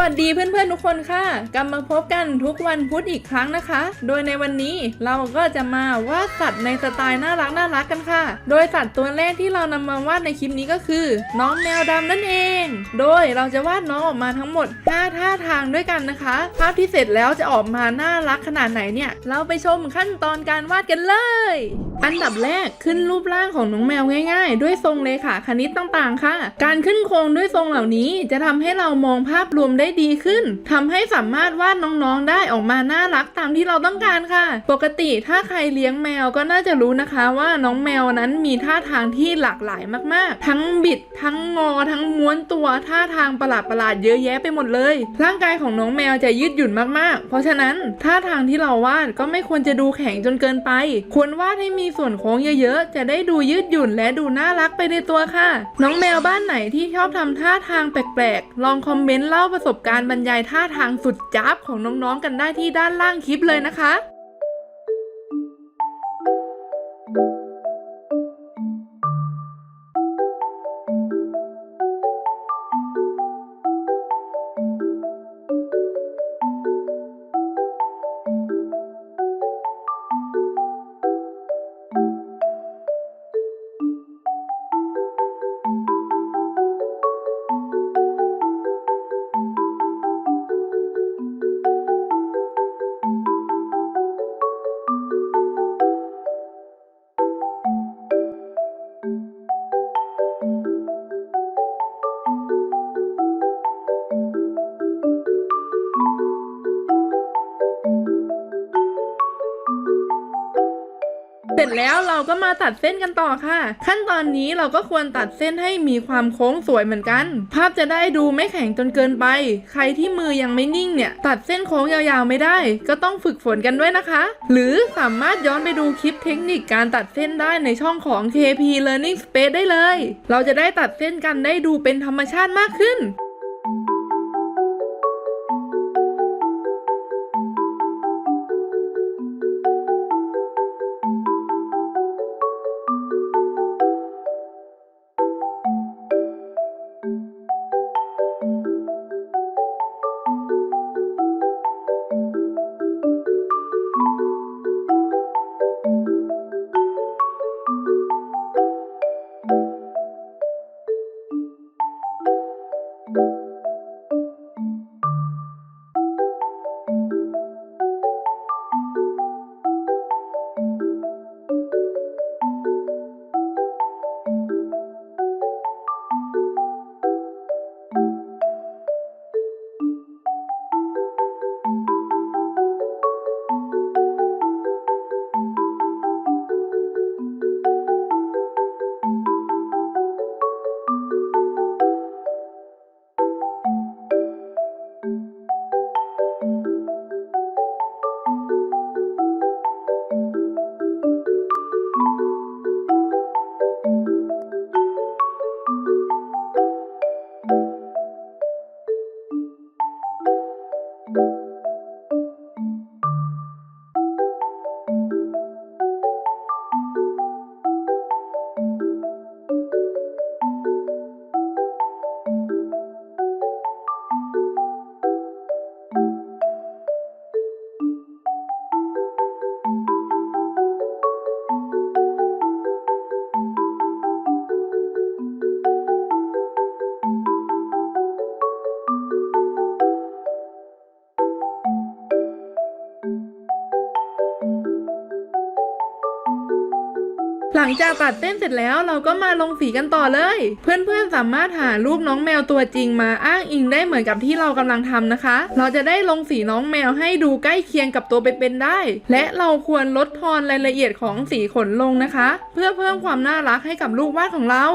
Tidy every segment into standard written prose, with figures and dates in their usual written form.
วัสดีเพื่อนๆทุกคนค่ะกลับมาพบกันทุกวันพุธอีกครั้งนะคะโดยในวันนี้เราก็จะมาวาดสัตว์ในสไตล์น่ารักกันค่ะโดยสัตว์ตัวแรกที่เรานำมาวาดในคลิปนี้ก็คือน้องแมวดำนั่นเองโดยเราจะวาดน้องออกมาทั้งหมด5ท่าทางด้วยกันนะคะภาพที่เสร็จแล้วจะออกมาน่ารักขนาดไหนเนี่ยเราไปชมขั้นตอนการวาดกันเลยอันดับแรกขึ้นรูปร่างของน้องแมวง่ายๆด้วยทรงเลขาคณิตต่างๆค่ะการขึ้นโครงด้วยทรงเหล่านี้จะทำให้เรามองภาพรวมได้ดีขึ้นทำให้สามารถวาดน้องๆได้ออกมาน่ารักตามที่เราต้องการค่ะปกติถ้าใครเลี้ยงแมวก็น่าจะรู้นะคะว่าน้องแมวนั้นมีท่าทางที่หลากหลายมากๆทั้งบิดทั้งงอทั้งม้วนตัวท่าทางประหลาดเยอะแยะไปหมดเลยร่างกายของน้องแมวจะยืดหยุ่นมากๆเพราะฉะนั้นท่าทางที่เราวาดก็ไม่ควรจะดูแข็งจนเกินไปควรวาดให้มีส่วนโค้งเยอะๆจะได้ดูยืดหยุ่นและดูน่ารักไปในตัวค่ะน้องแมวบ้านไหนที่ชอบทำท่าทางแปลกๆลองคอมเมนต์เล่าประสบการณ์บรรยายท่าทางสุดจ๊าบของน้องๆกันได้ที่ด้านล่างคลิปเลยนะคะเสร็จแล้วเราก็มาตัดเส้นกันต่อค่ะขั้นตอนนี้เราก็ควรตัดเส้นให้มีความโค้งสวยเหมือนกันภาพจะได้ดูไม่แข็งจนเกินไปใครที่มือยังไม่นิ่งเนี่ยตัดเส้นโค้งยาวๆไม่ได้ก็ต้องฝึกฝนกันด้วยนะคะหรือสามารถย้อนไปดูคลิปเทคนิคการตัดเส้นได้ในช่องของ KP Learning Space ได้เลยเราจะได้ตัดเส้นกันได้ดูเป็นธรรมชาติมากขึ้นหลังจากตัดเส้นเสร็จแล้วเราก็มาลงสีกันต่อเลยเพื่อนๆสามารถหารูปน้องแมวตัวจริงมาอ้างอิงได้เหมือนกับที่เรากำลังทำนะคะเราจะได้ลงสีน้องแมวให้ดูใกล้เคียงกับตัวเป็นๆได้และเราควรลดทอนรายละเอียดของสีขนลงนะคะเพื่อเพิ่มความน่ารักให้กับรูปวาดของเรา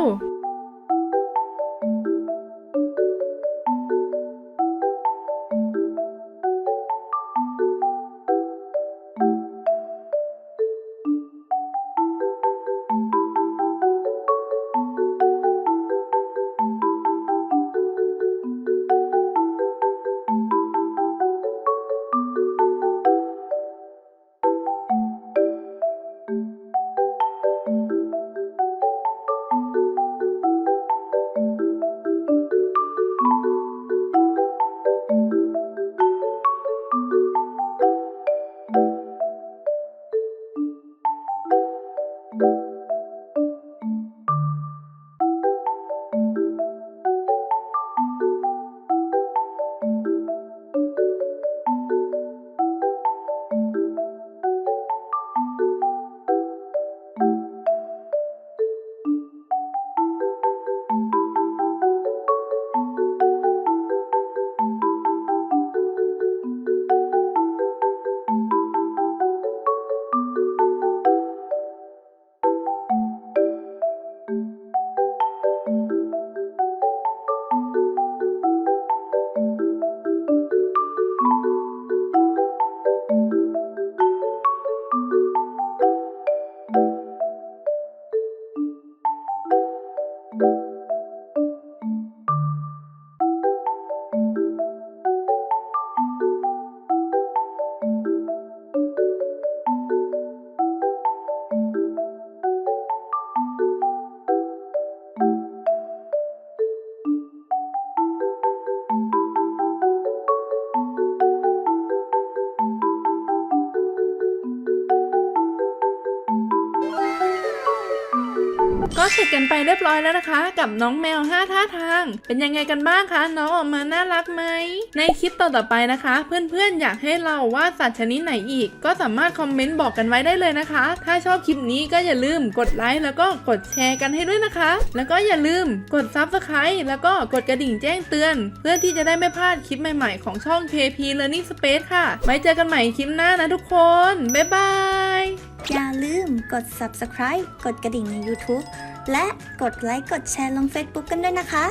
ก็เสร็จกันไปเรียบร้อยแล้วนะคะกับน้องแมว5ท่าทางเป็นยังไงกันบ้างคะน้องออกมาน่ารักไหมในคลิปต่อๆไปนะคะเพื่อนๆอยากให้เราวาดสัตว์ชนิดไหนอีกก็สามารถคอมเมนต์บอกกันไว้ได้เลยนะคะถ้าชอบคลิปนี้ก็อย่าลืมกดไลค์แล้วก็กดแชร์กันให้ด้วยนะคะแล้วก็อย่าลืมกด Subscribe แล้วก็กดกระดิ่งแจ้งเตือนเพื่อที่จะได้ไม่พลาดคลิปใหม่ๆของช่อง KP Learning Space ค่ะไว้เจอกันใหม่คลิปหน้านะทุกคนบ๊ายบายอย่าลืมกด Subscribe กดกระดิ่งใน YouTube และกดไลค์กดแชร์ลง Facebook กันด้วยนะคะ